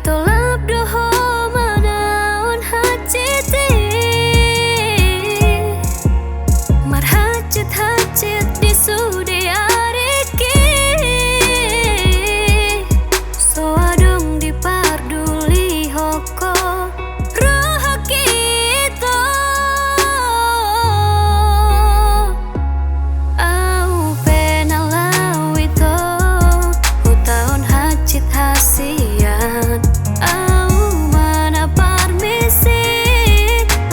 tolap doho manaon haciti mar hacit di sude ariki so adong di parduli hoko roh kita au penalau itu utaon hacit hasian au mana parmisi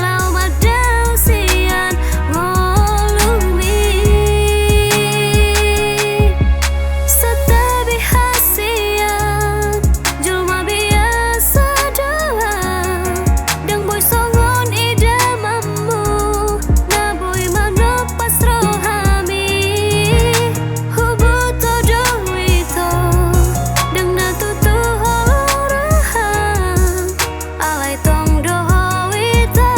lau madau sian ngolumi setabi hasian julma biasa doang dang boy songon idamamu naboy manopas rohami hubuto dowito dang natutu holorahan alay tong dohowita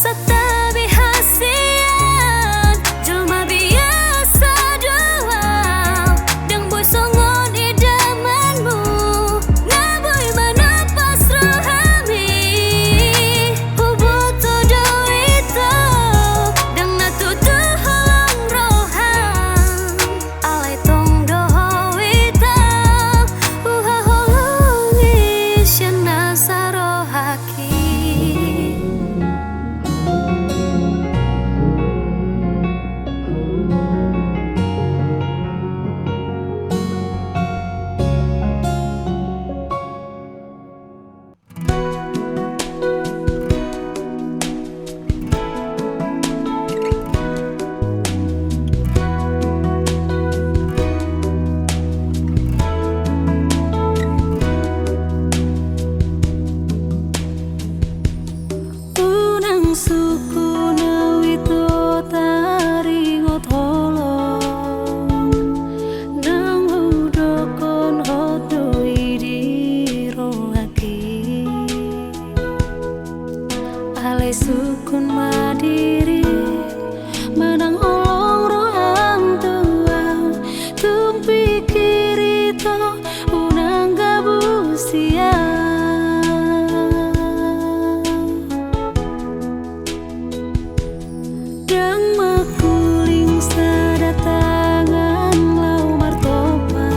setabi hasian julma biasa doang dang boy songon idamanmu naboy manapas rohami hubuto dowito dang natutu holong rohan alay tong dohowita uha holongi syana sarohaki. Unang suku nawito taringot holong nang udokon hodoi dirongaki alay sukun madiri manang olong rohang tua tumpi kirito unang gabusia dang makuling sadatangan lau martopa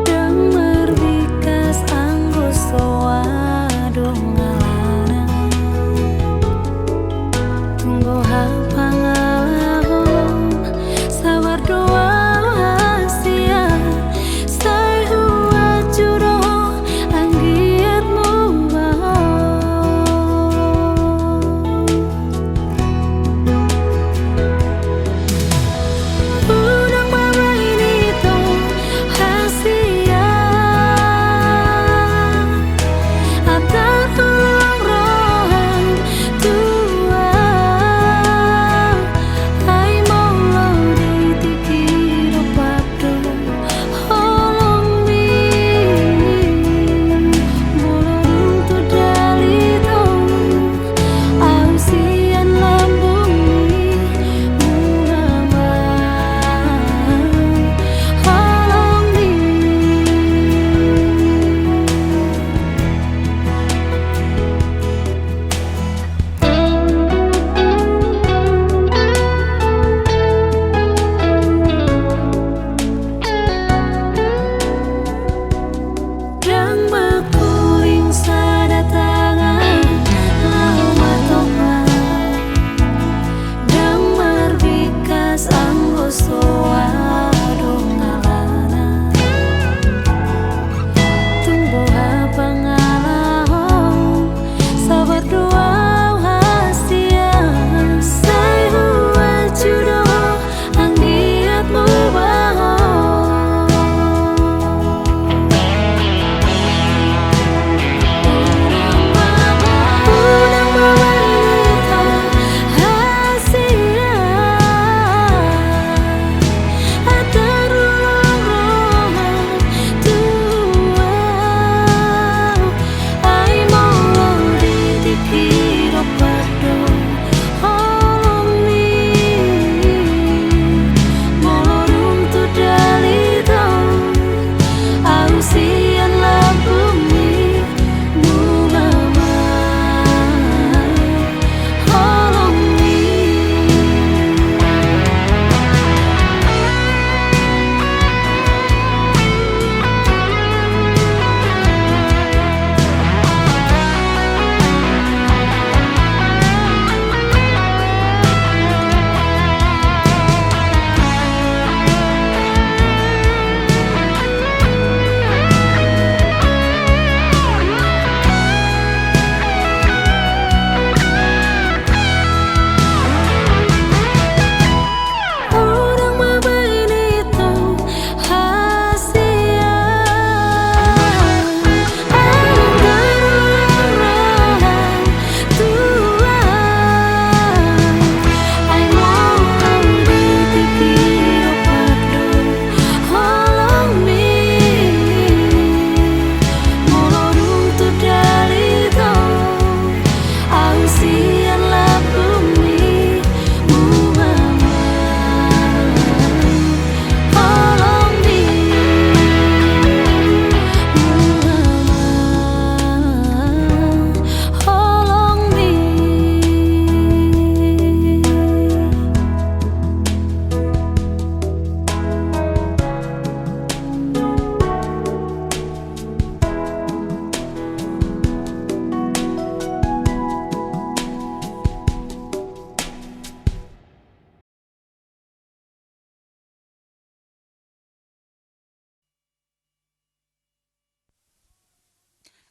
dang merbikas anggos soa dong ngalana tunggu hapangalahon sabar doa hasia say hua juroh anggiatmu bahon unang mama ini to hasia atar ulang rohan tua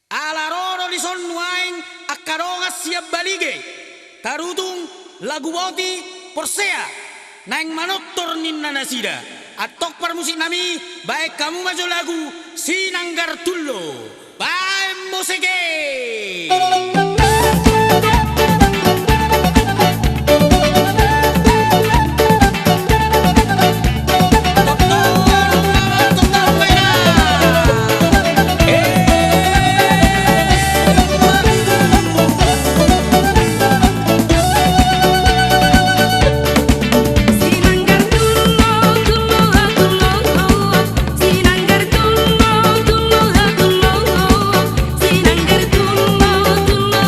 Alaroro di sonnuain akaronga siap balige. Tarutung lagu boti porsea. Naing manottor ninna nasida. Atok par musik nami baik kamu maju lagu Sinanggar Tullo. Baik musike. Sinanggar tullo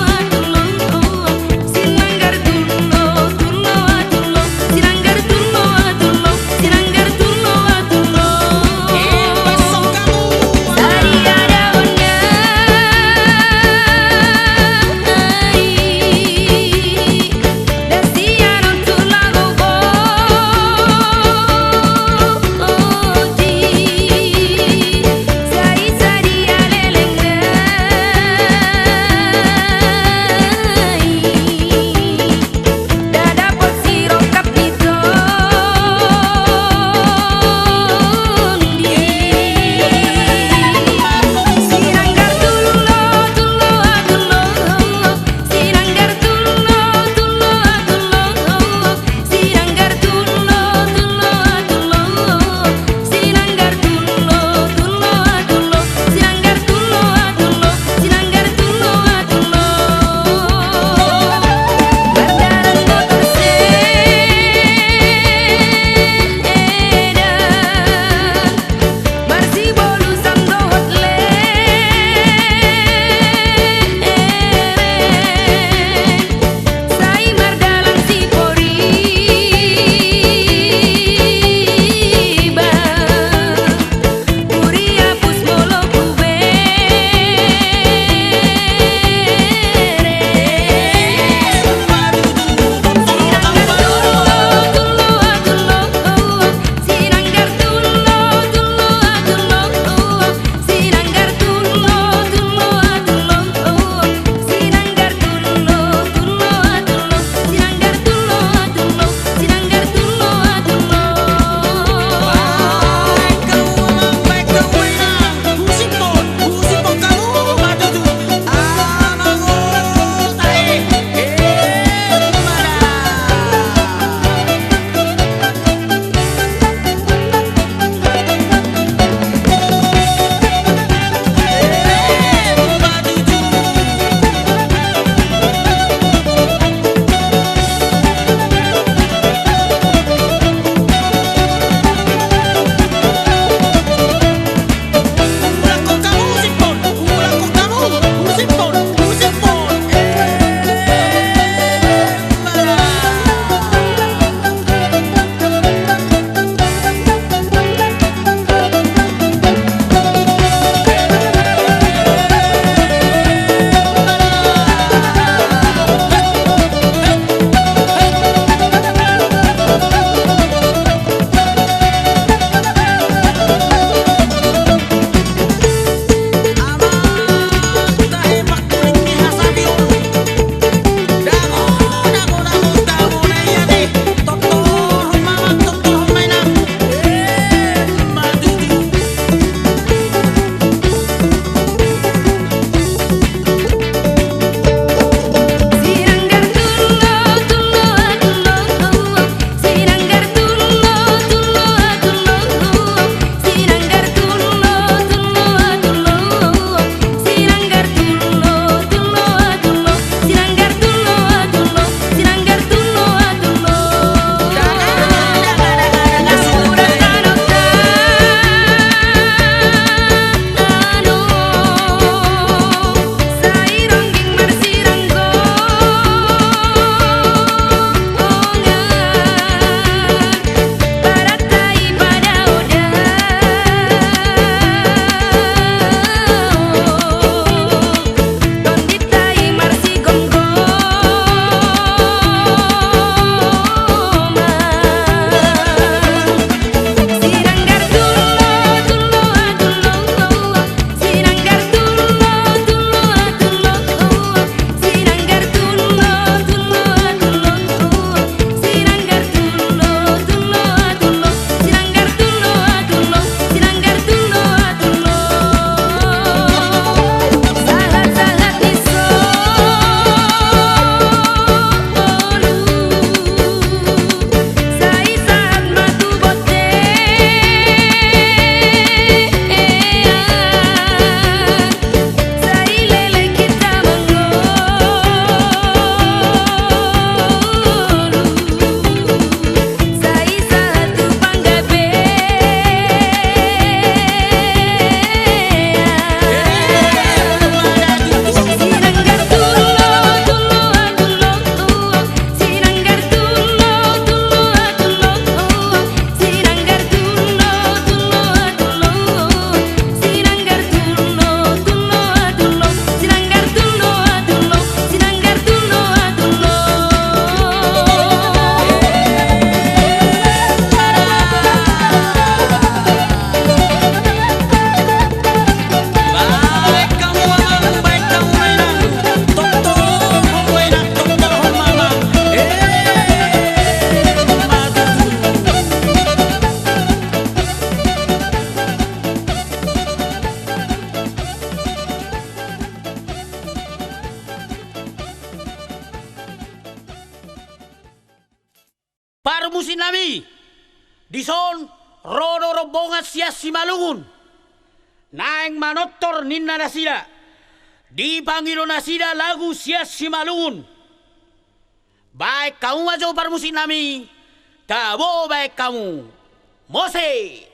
parmusin nami dison rodo rombongan sia simalungun naeng manotor ninna nasida dipanggilo nasida lagu sia simalungun baik kamu maju parmusin nami tabo baik kamu mose.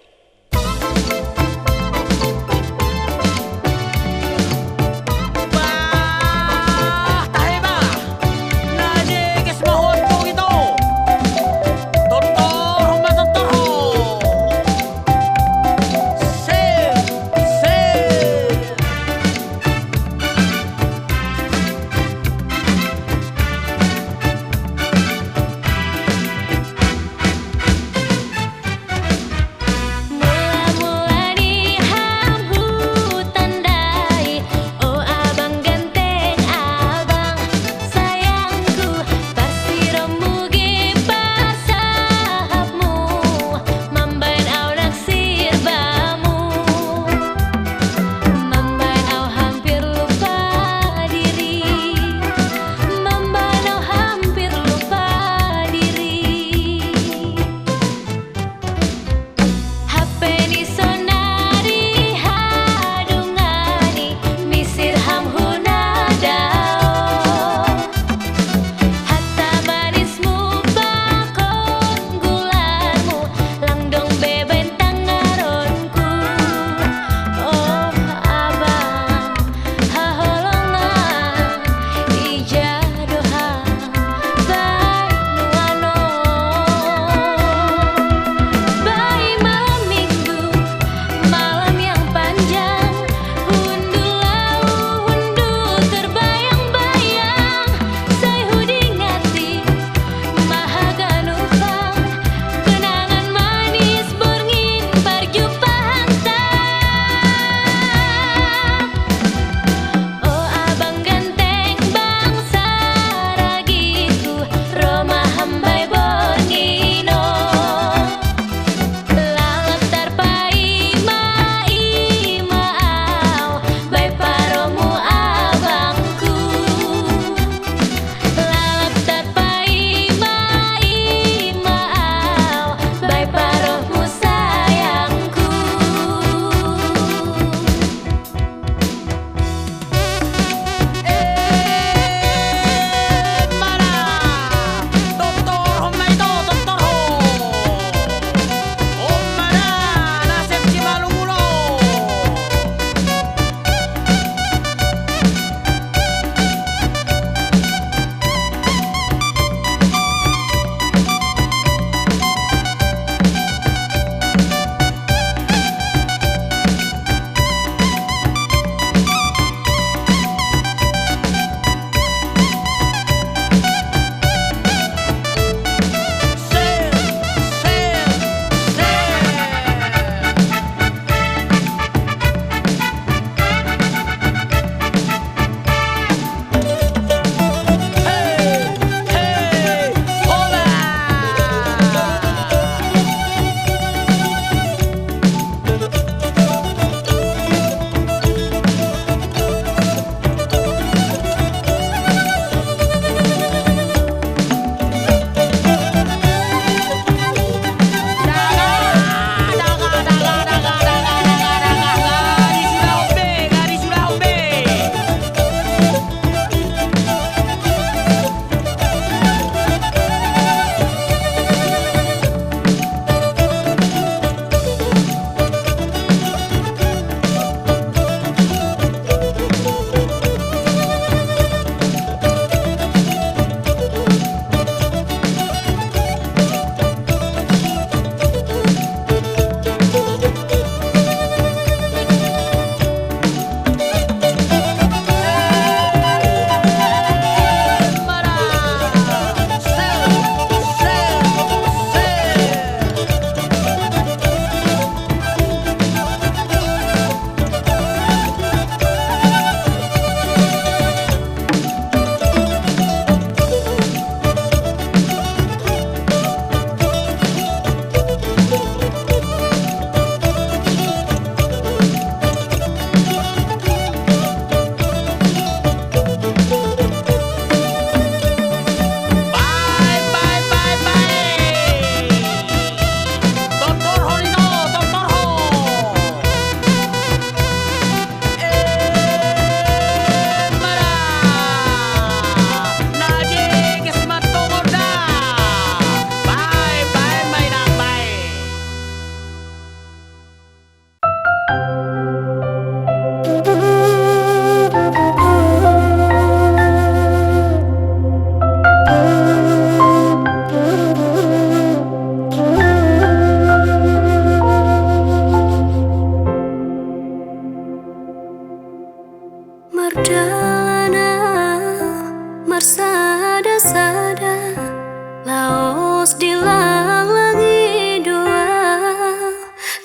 dilang lagi doa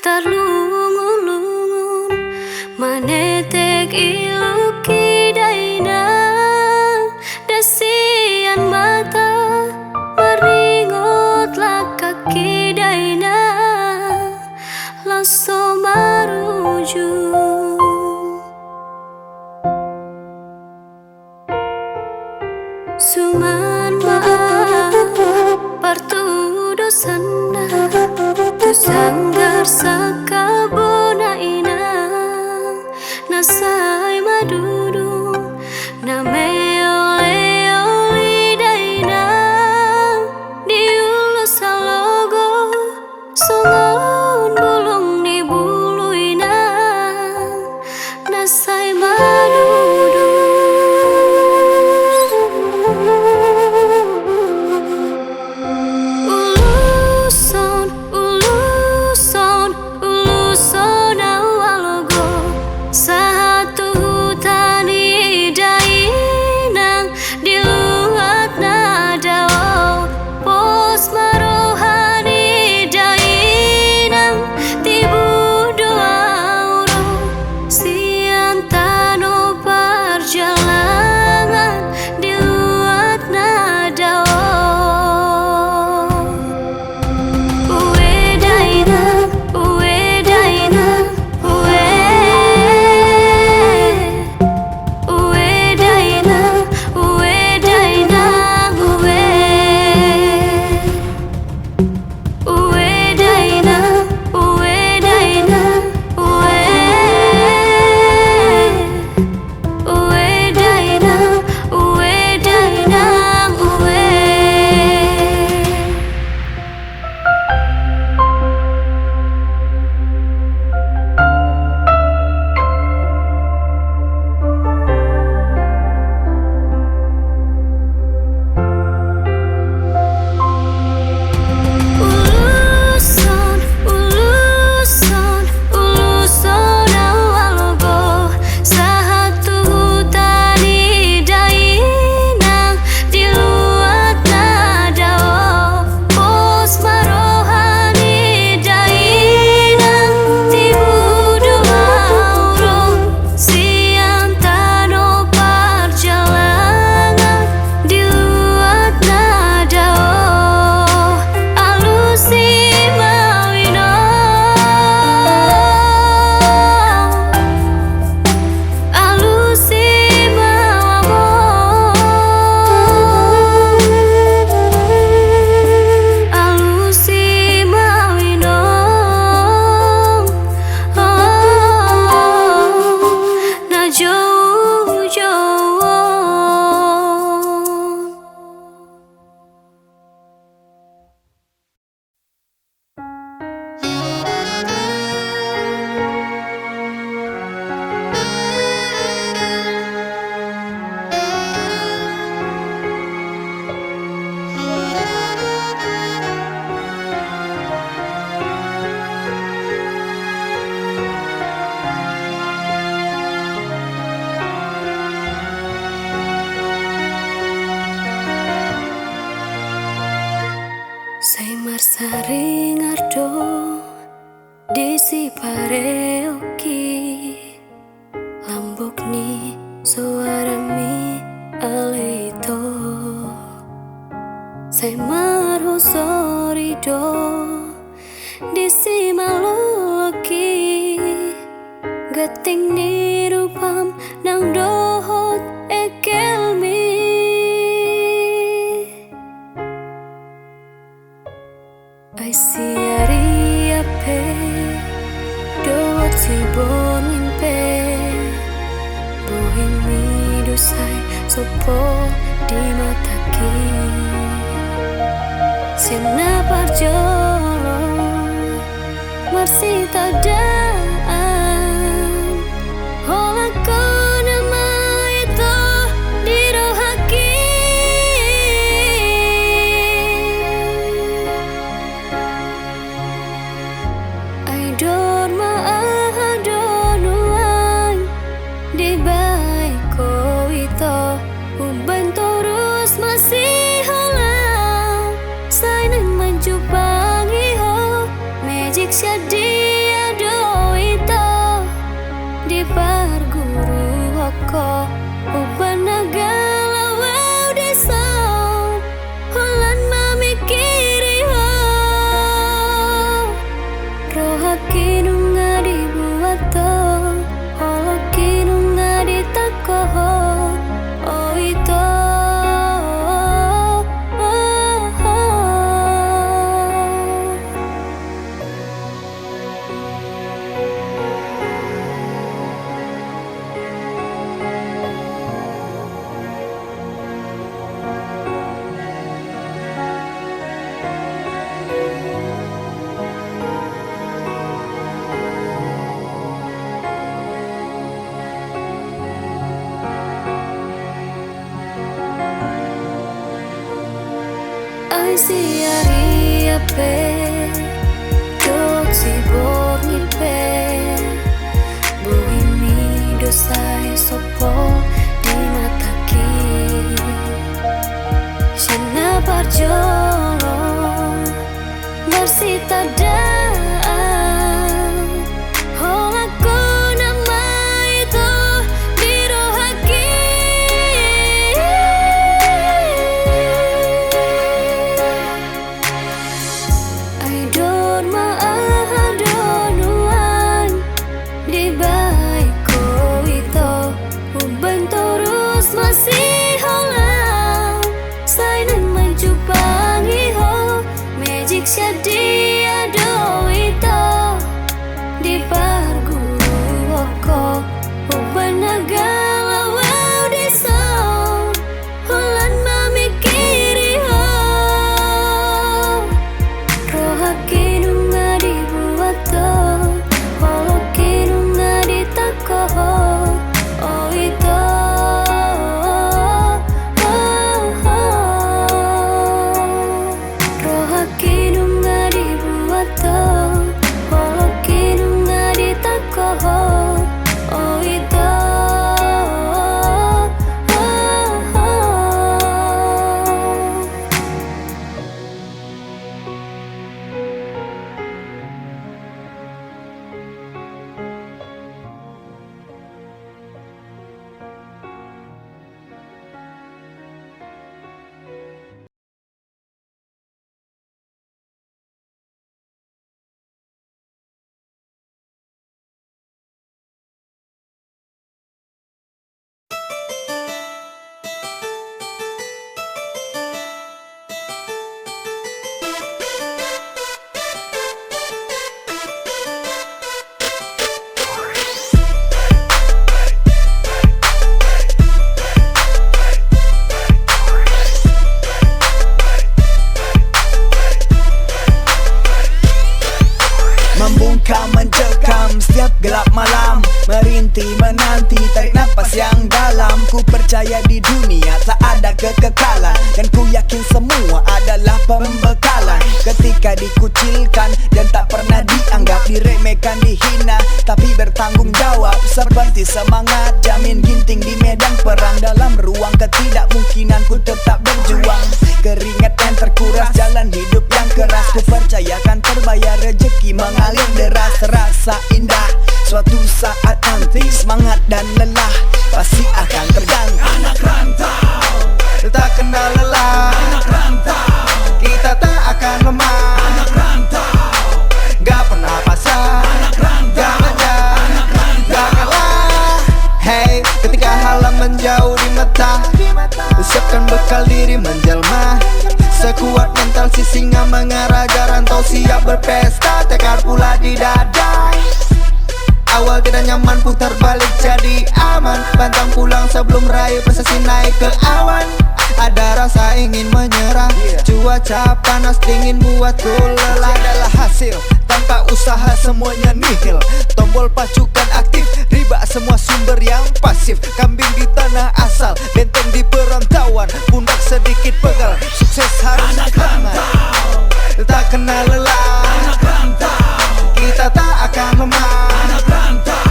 tarlungun-lungun manetek iluki daina dasian mata meringot kaki daina lasso maruju suman maaf partudo sana tu sanggar sakabona ina nasai madudu name ole daina diulu salogo songon bulung di buluina nasai madudu uluson awalogo satu tani dainang diluat nadao pos marohani dainang tibu doauro sian tano perjalanan diluat nadao Sai marsaring ardo disi pareoki lambok ni suarami aleito sai marho sorido disi maloloki geting ni rupam nang dohot ekelmi I see Aria pe dot si bonin pe bohin mi dosai sopo di mataki siana parjolo marsi tadaan hola kona maito dirohaki Dorma ahadonuan di baiko ito uban terus masih holang sai nang menjupangi ho magic syadia do ito di parguru hoko uban nagala wow desa holan mamikiri ho roha kinunga dibuato holo kinunga ditakoho oh ito. Ai siaria pe Doksi borni pe Buimi dosai sopo di mataki Shana parjolo Bersita daan Holako nama itu dirohaki masih holang saya dan menjupangi ho magic syadia do ito di parguru hoko uban nagala wow desa holan mamikiri ho roha kinunga dibuato holo kinunga ditakoho oh ito. Mencekam setiap gelap malam Merintih menanti tarik napas yang dalam Ku percaya di dunia tak ada kekekalan Dan ku yakin semua adalah pembekalan Ketika dikucilkan dan tak pernah dianggap Diremehkan, dihina tapi bertanggung jawab Seperti semangat jamin ginting di medan perang Dalam ruang ketidakmungkinan ku tetap berjuang Keringat yang terkuras jalan hidup yang keras Ku percayakan terbayar rezeki mengalir deras Terasa indah suatu saat nanti Semangat dan lelah pasti akan terganti Anak rantau tak kenal lelah Anak rantau Kita tak akan lemah Anak rantau Gak pernah pasrah Anak rantau Gak menyerah Anak rantau Gak kalah Hey, ketika halam menjauh di mata Siapkan bekal diri menjelma Sekuat mental si singa mengarah rantau siap berpesta Tekad pula di dada Awal tidak nyaman putar balik jadi aman Pantang pulang sebelum raih prestasi naik ke awan Ada rasa ingin menyerah Cuaca panas dingin buatku lelah Adalah hasil tanpa usaha semuanya nihil Tombol pacukan aktif riba semua sumber yang pasif Kambing di tanah asal benteng di perantauan Pundak sedikit pegal sukses harus Anak rantau tak kenal lelah Anak rantau Kita tak akan lemah Anak rantau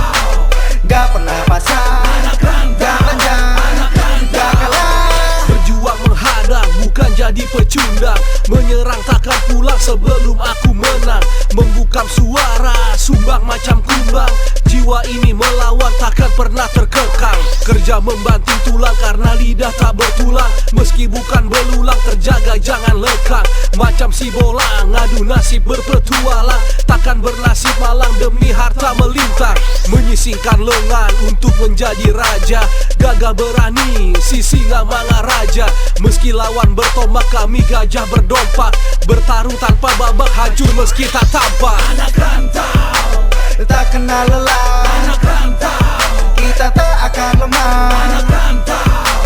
Gak pernah pasrah Anak rantau Gak panjang Anak rantau Gak kalah Berjuang menghadang bukan jadi pecundang Menyerang takkan pulang sebelum aku menang. Membungkam suara, sumbang macam kumbang. Jiwa ini melawan takkan pernah terkekang. Kerja membanting tulang karena lidah tak bertulang. Meski bukan belulang, terjaga jangan lekang. Macam si bolang, ngadu nasib berpetualang. Takkan bernasib malang demi harta melintang. Menyisingkan lengan untuk menjadi raja. Gagah berani, si singa manga raja. Meski lawan bertombak, kami gajah berdompak. Bertarung tanpa babak, hancur meski tak tampak. Anak rantau, Tak kenal lelah, anak rantau, kita tak akan lemah. anak rantau,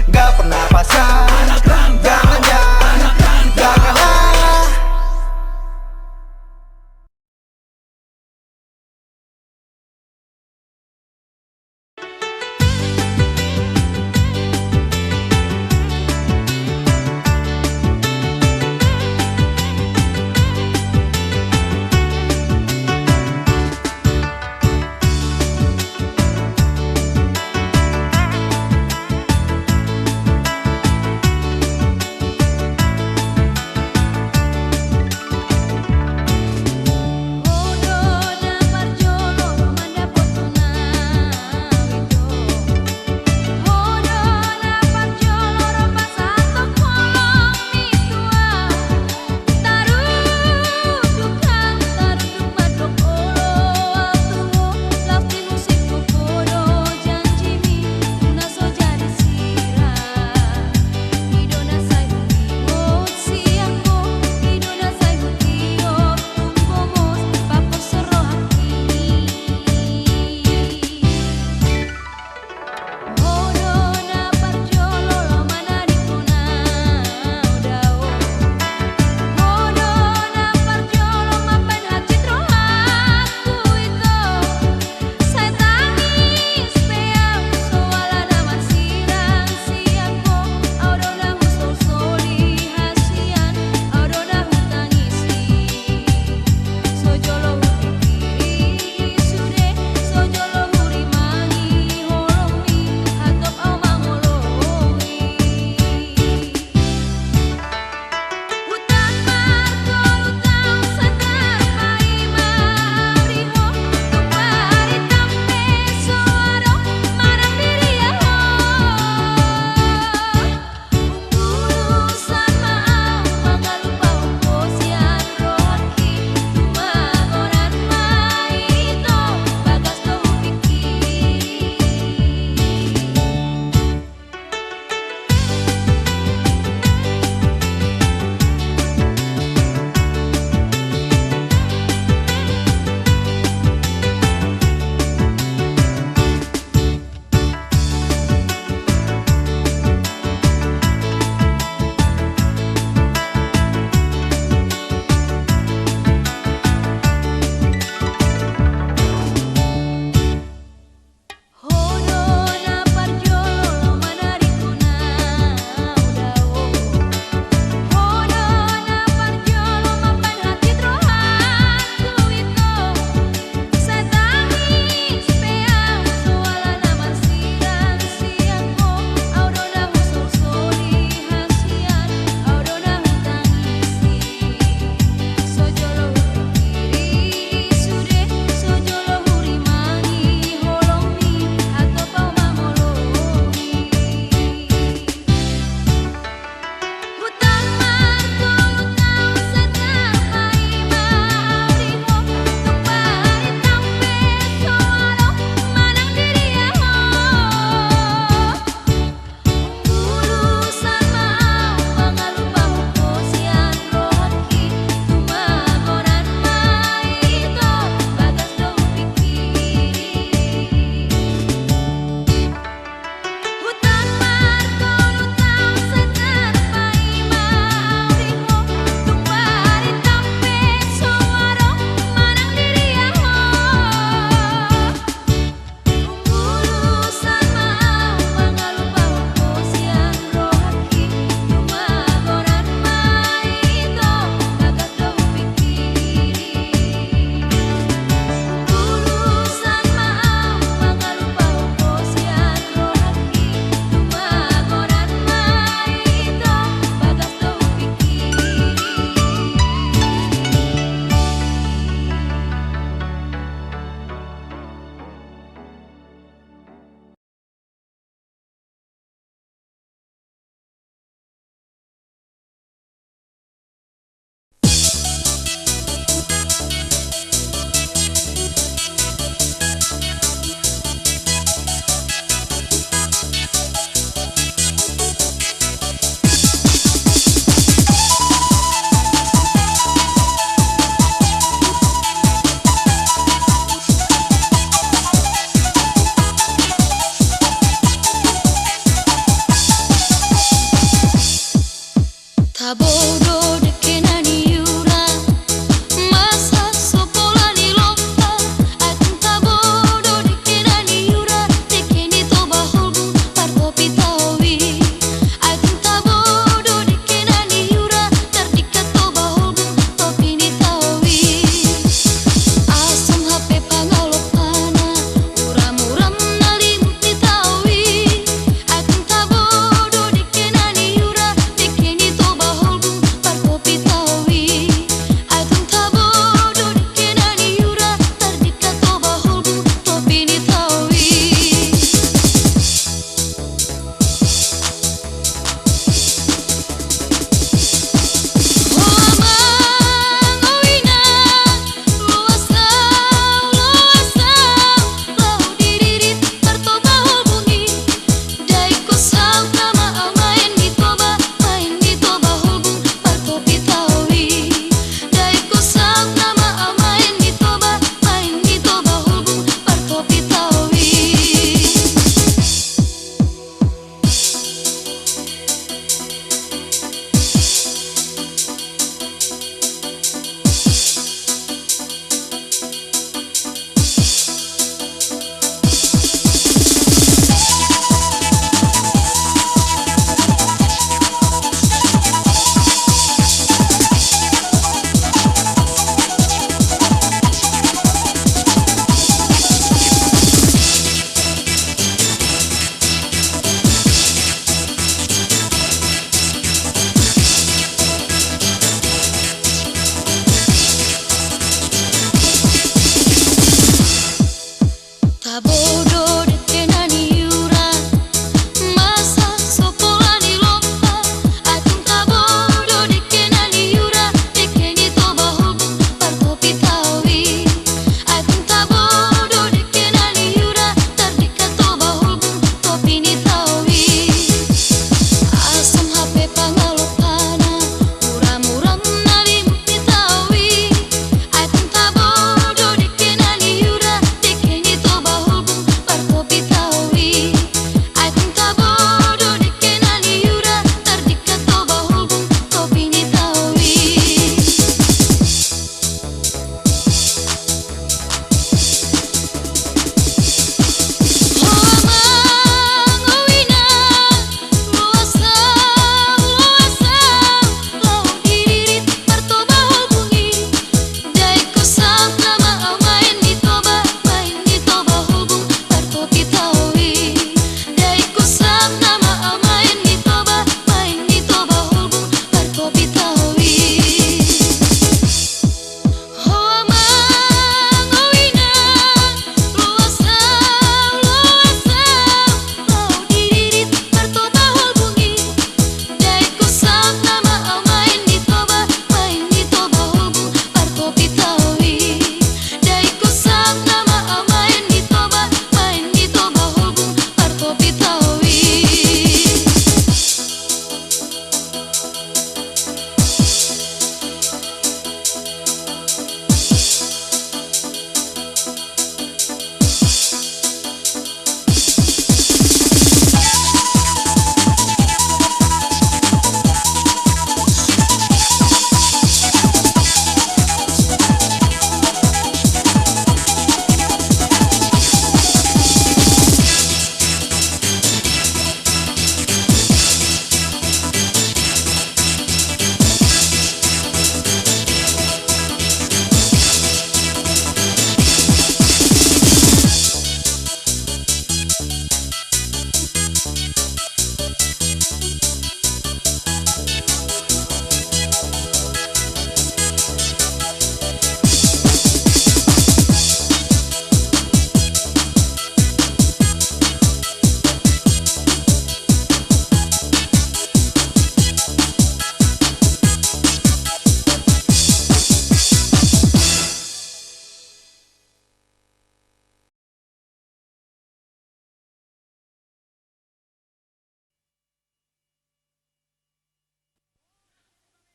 Gak pernah pasrah, anak rantau, jangan anak rantau. janganlah.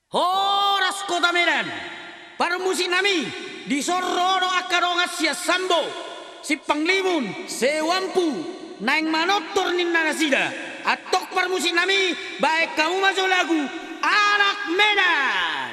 Horas Kota Medan, permusik nami di Sororo akaronga sia sambo, si panglimun, sewampu, naing manotor ninna nasida, atok permusik nami baik kamu masuk lagu Anak Medan.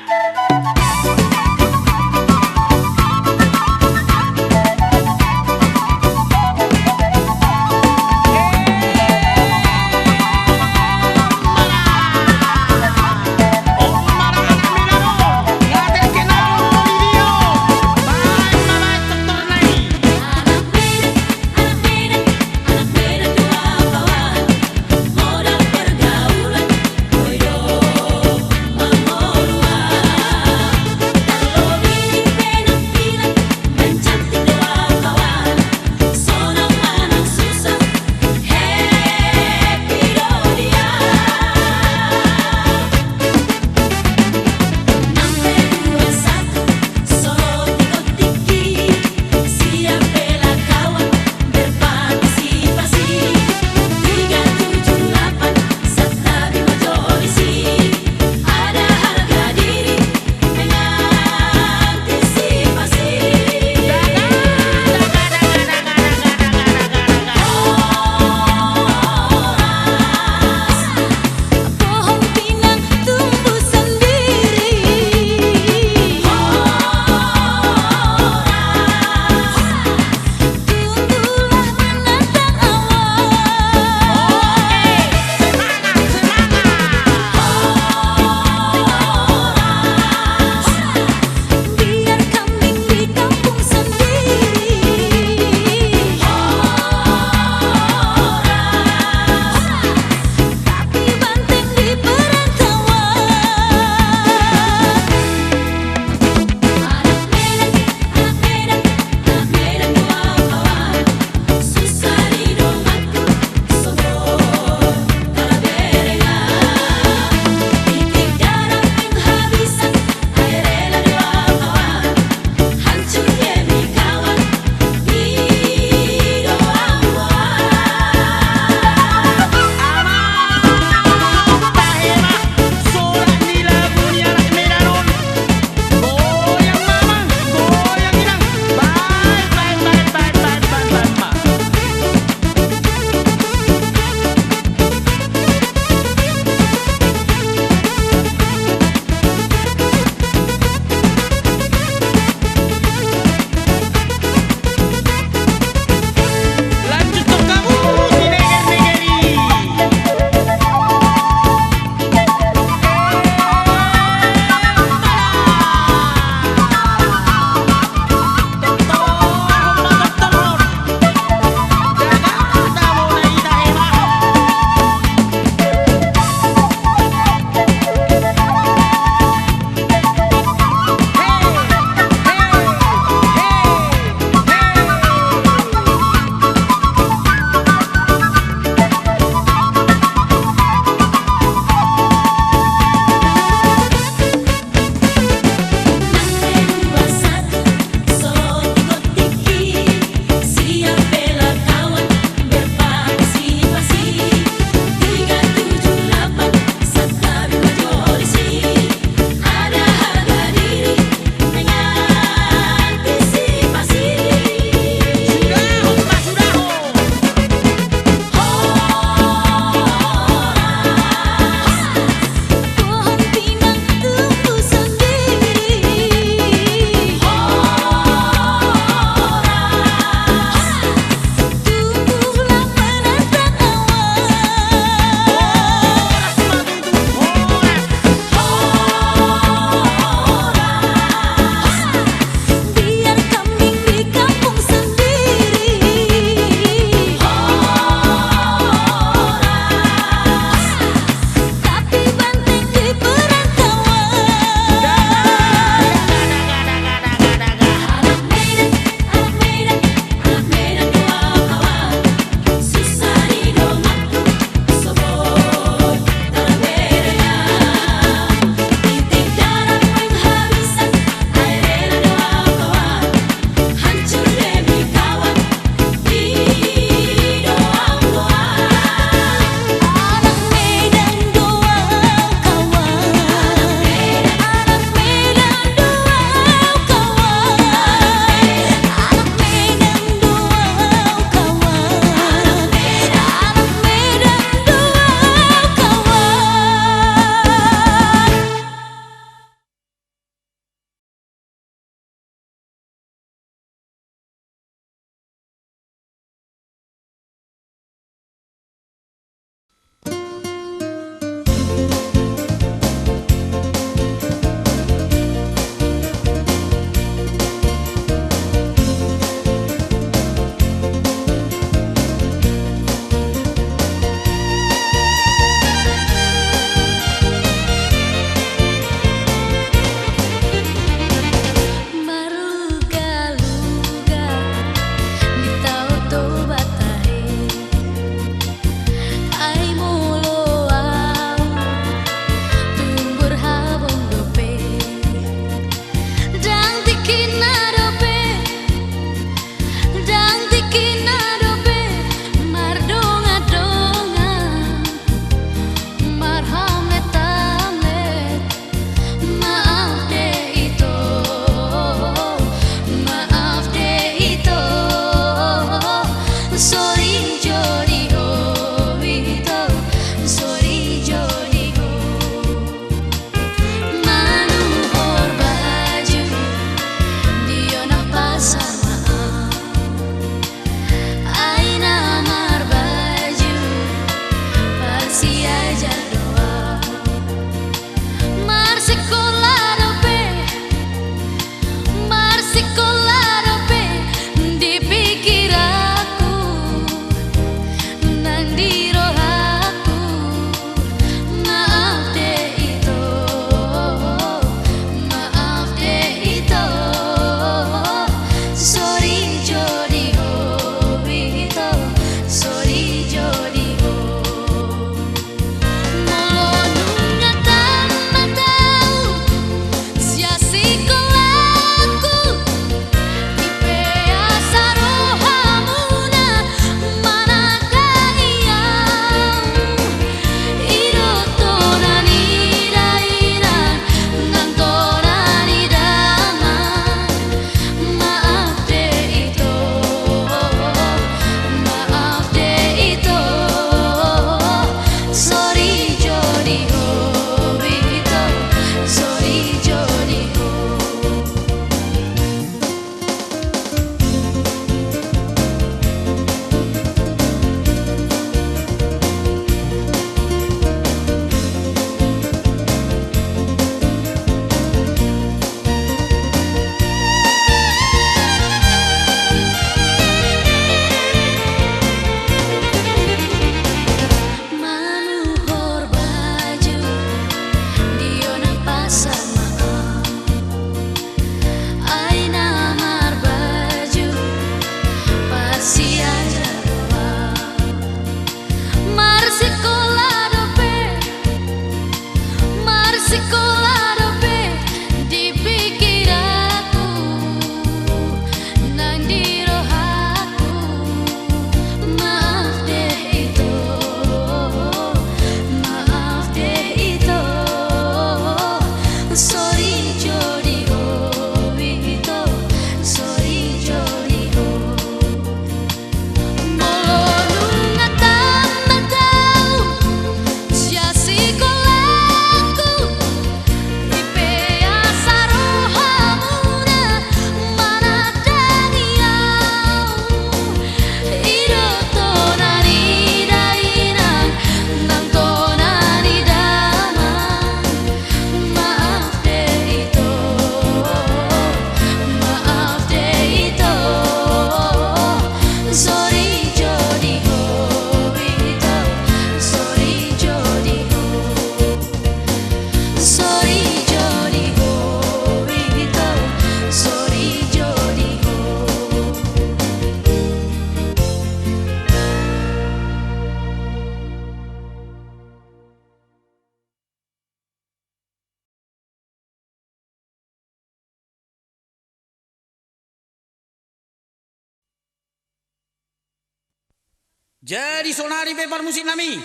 Jadi sonari bepar musik nami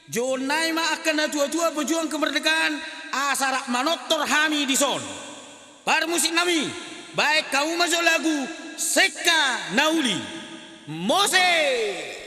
Jonai ma akan dua-dua pejuang kemerdekaan asarak manotor hami di son. Par musik nami baik kamu masuk lagu Seka Nauli Mose.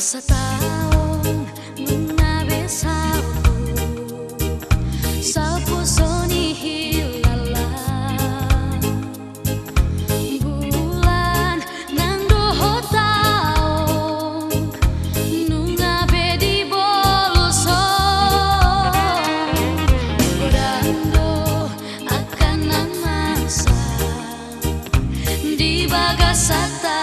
Sataong nuna besauku Sapu soni hilala Bulan nang doho taong Nunga bedi boloso Godando akan namasa Di bagasata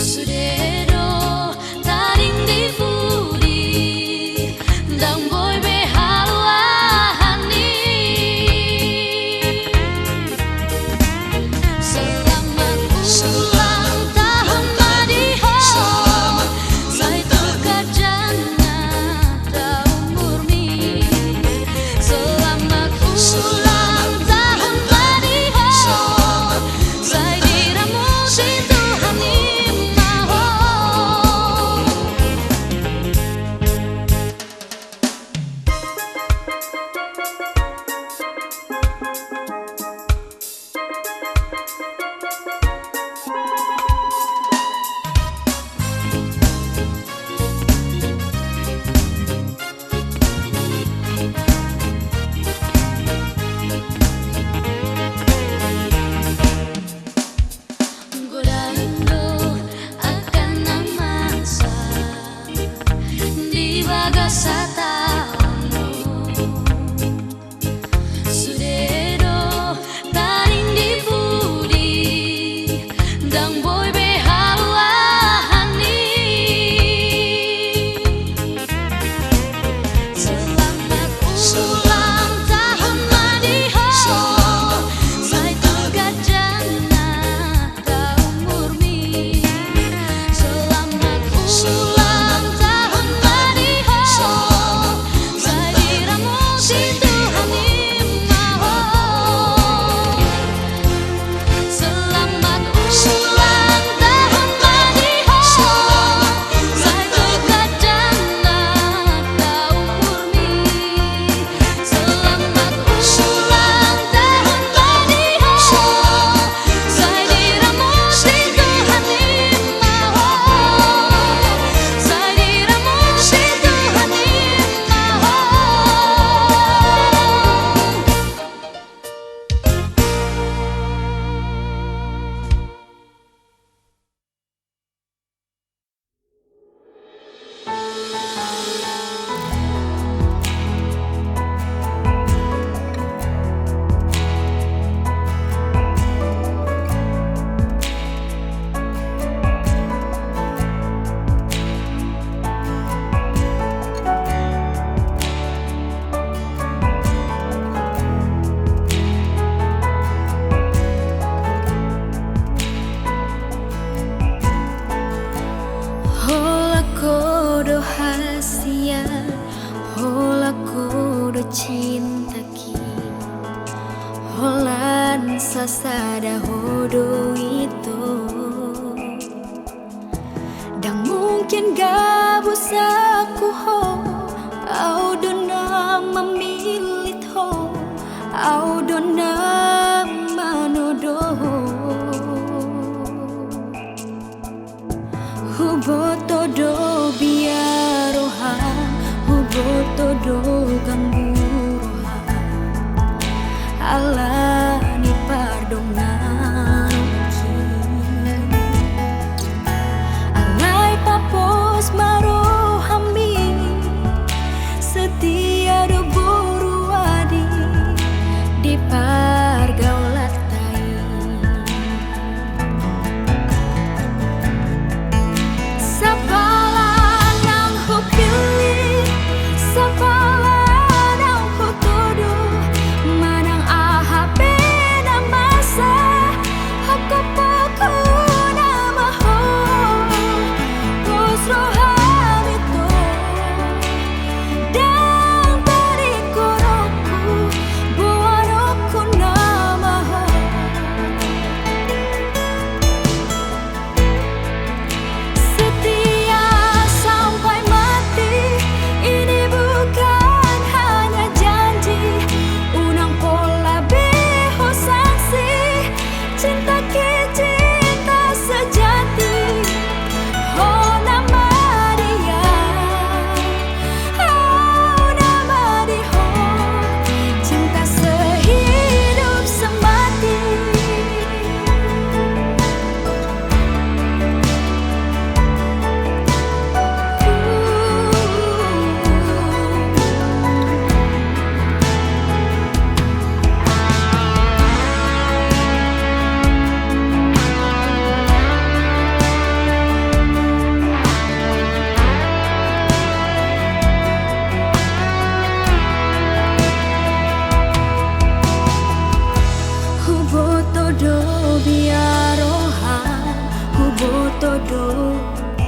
Sudero taring di budi Dang boy behaluahani Selamat ulang tahun Madiho Sai tukar jana daun murni Selamat ulang tahun Madiho Sai diramu si Tuhan Godando akan namasa Di bagasata Sudero taring di budi Dang boy behaluahani Selamat ulang tahun Madiho Sai tukar jana daun murni Selamat ulang tahun Madiho Sai diramu si Tuhan imaho Selamat ulang tahun Madiho Sai tukar jana daun murni Selamat ulang tahun Madiho Sai diramu si Tuhan imaho Sai diramu si Tuhan imaho Hola kodo hasia Hola kodo cinta ki Holan sasada hodo itu Dan mungkin gak bisa ku ho Au dona memilit ho Au dona manodoho Huboto do biaroha Huboto do gamburoha Allah ni pardongan Alai papos marohami Setia do buruadi Di todo biaroha hubo todo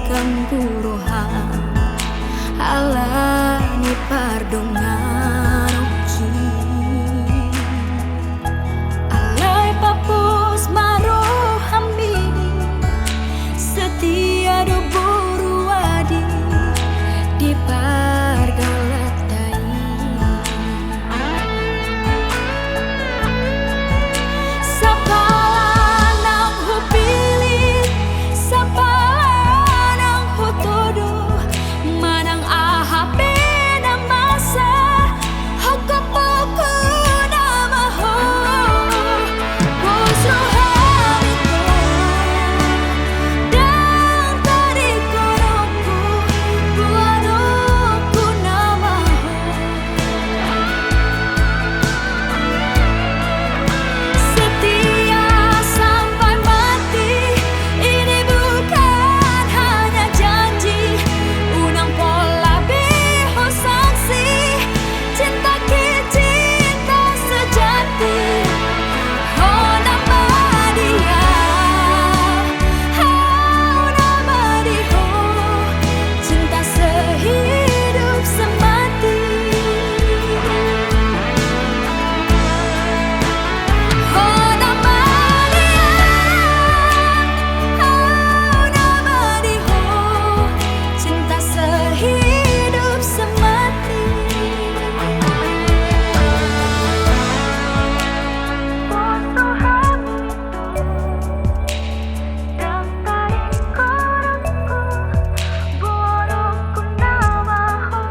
kampuroha ala ni pardongaroki alai papus marohami setia do boruadi di pargalatai sapalanang hupili sapalanang hutodo manang ahape na masa hakapoku namaho pusro hamiko dan tadi koroku buaroku namaho setia sampai mati ini bukan hanya janji unang pola biho sanksi cinta cinta sejati oh nama dia oh nama dia cinta sehidup semati oh nama dia oh nama dia cinta sehidup semati Poso hati dan tarik korakku borokku namaho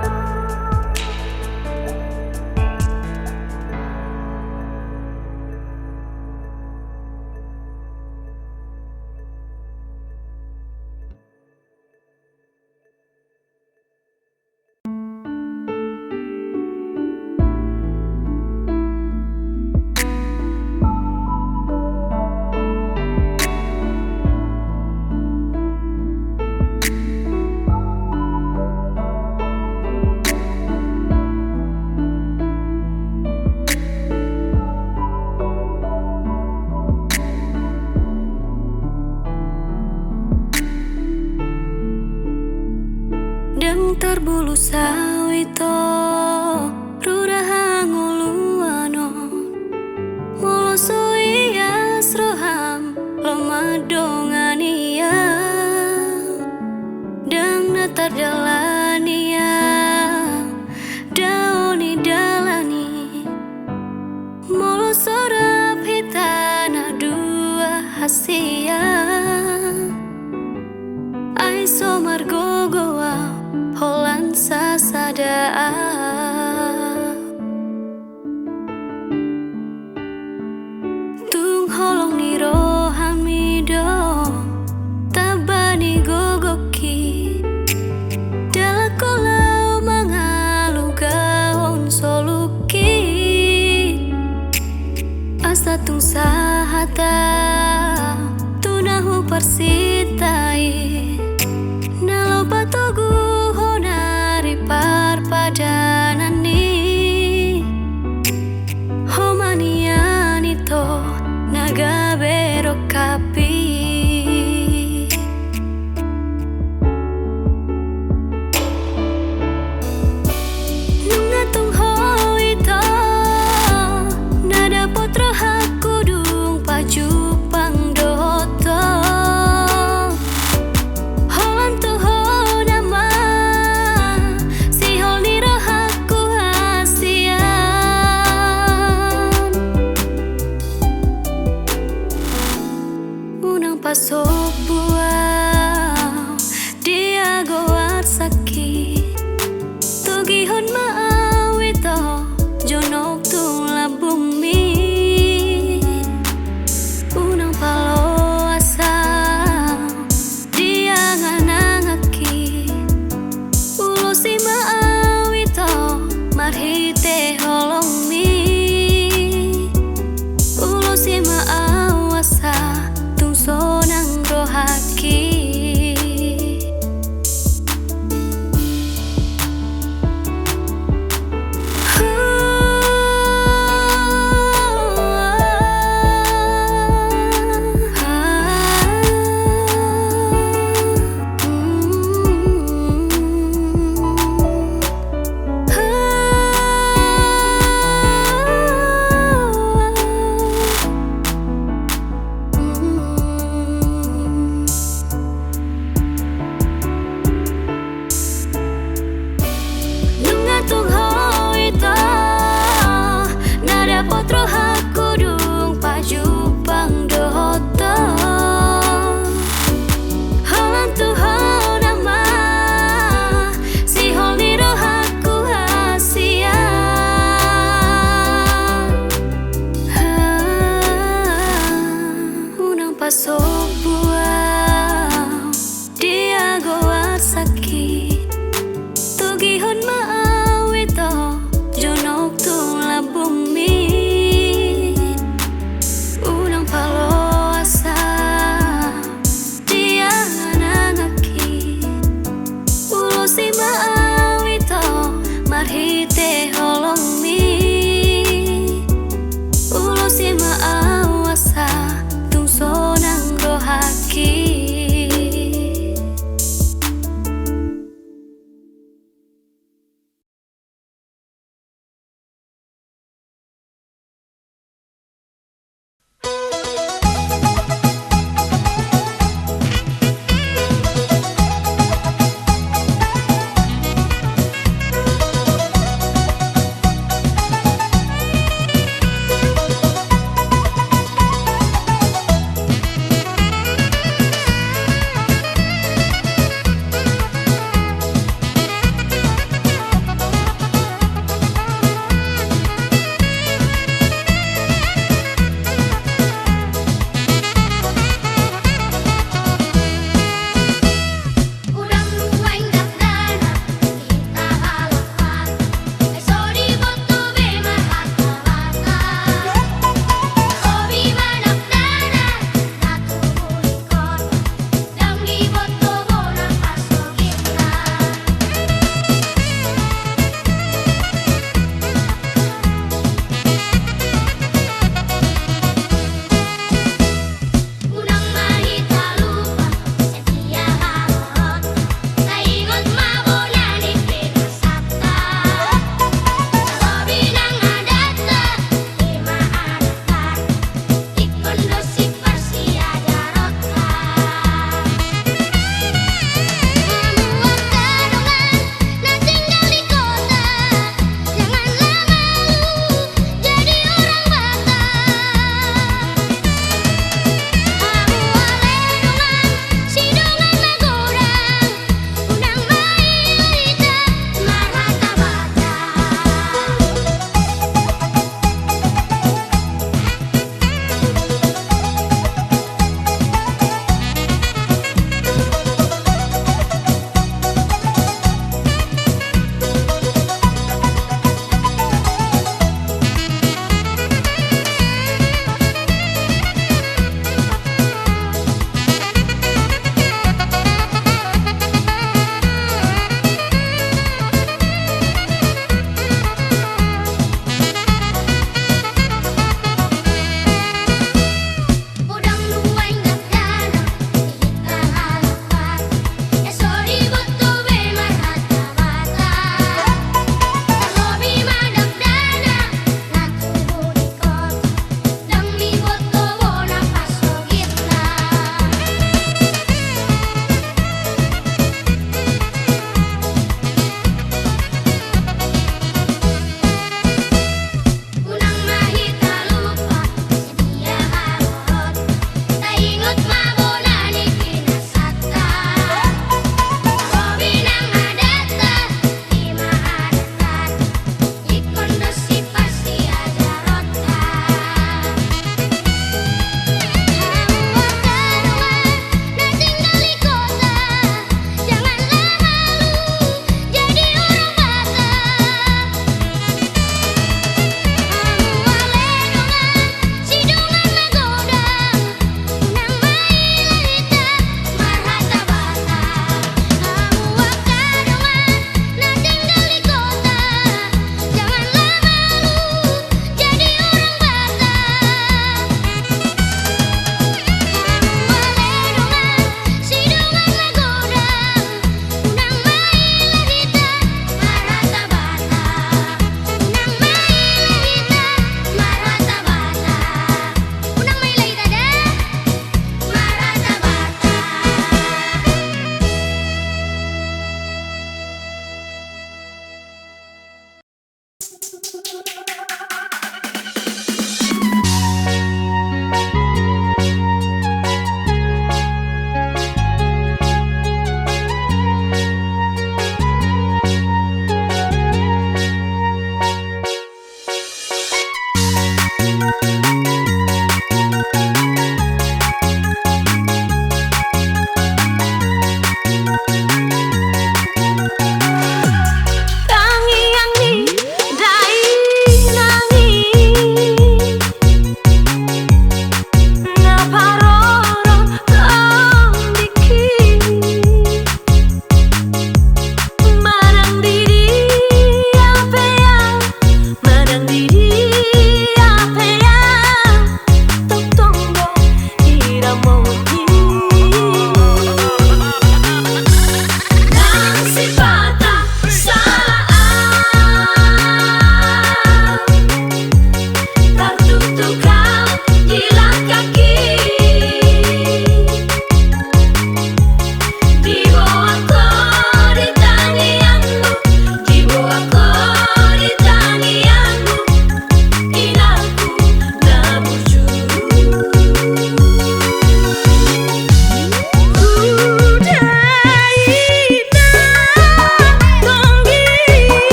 Deng terbulu sawito rurahanguluano molosoi asroham lomadongania deng natar jalania daoni dalani molosora hitana dua hasia ai somar gogoa holan sasada tung holong ni rohamido tabani gogoki dalakolau mangalu gahon soluki asa tung sahata tunahu persitai nalo patogu honari parpadanani homaniani to nagabero kapi nungatung hoito nada potro hakudung paju pangdoto pasok buaw dia goar sakit tugihon maawito jonok tung labumi unang paloasa dia nganangaki ulo si maawito marhite holongmi ulo si maawasa sonang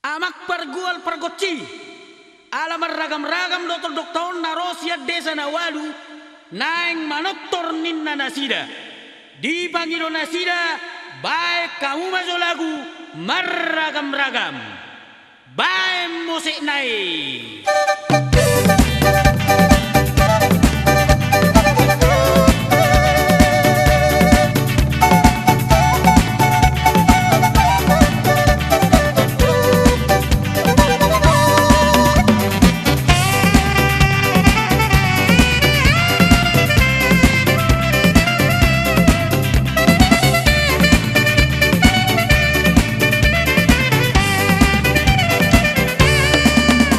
amak pergual pergoci alamar ragam-ragam doktor-doktor narosia desa nawalu naeng manotor ninna nasida di pangiro nasida baik kamu masuk lagu marragam-ragam baik musik naik.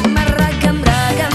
Meragam-ragam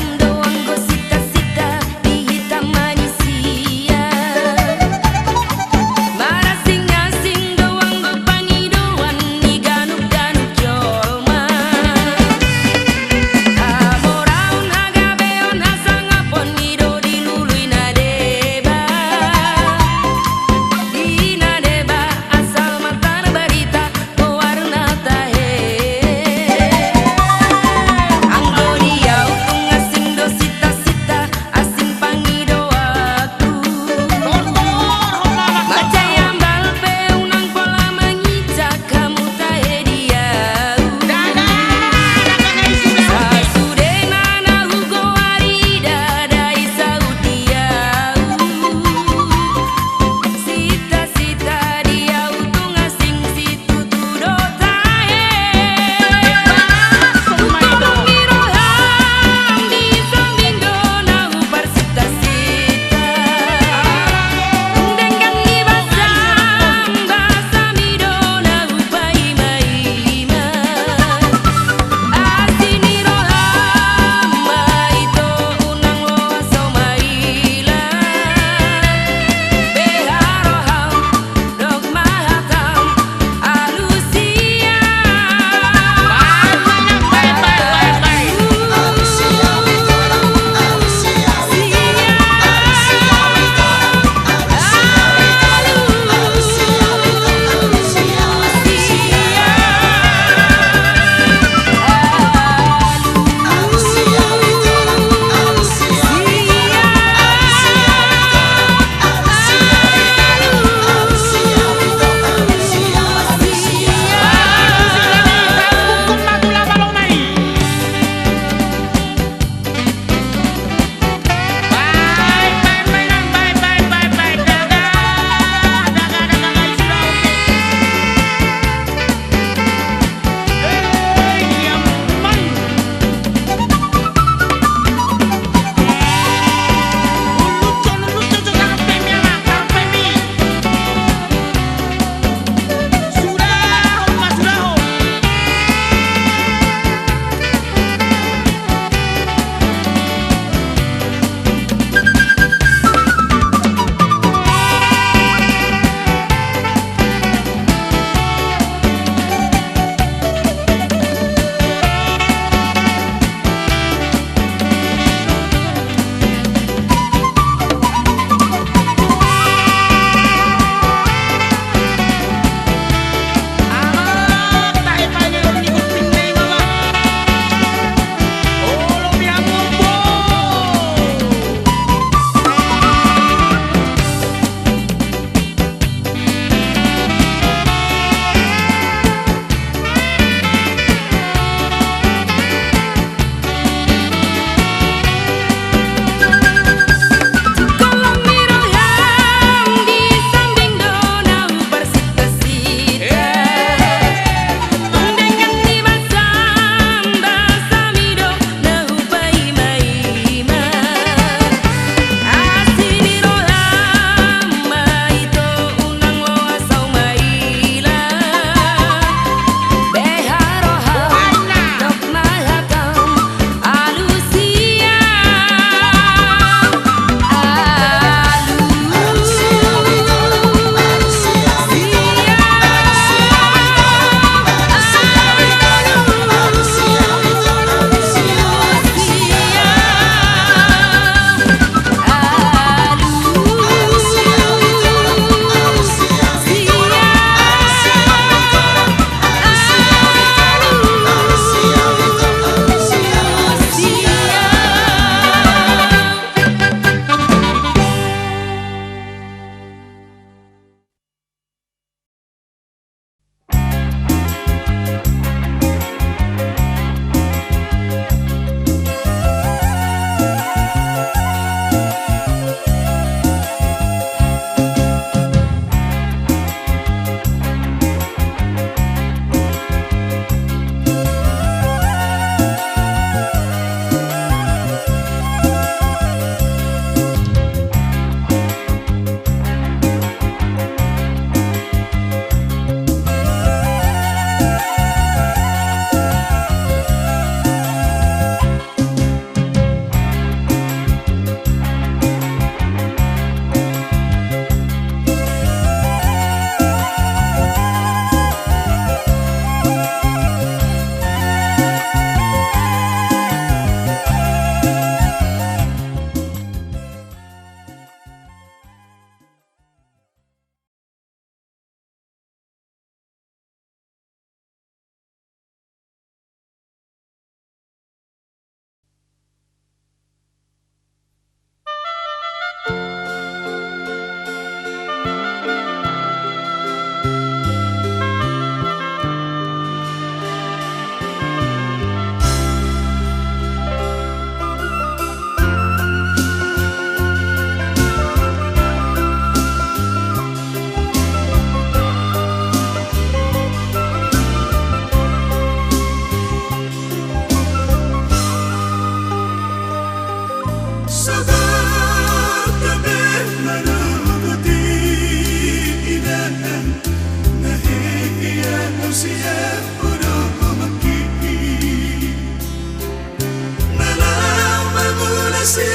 Sabar kabeh managuti inahan nahiya usia udah maki nalang mula si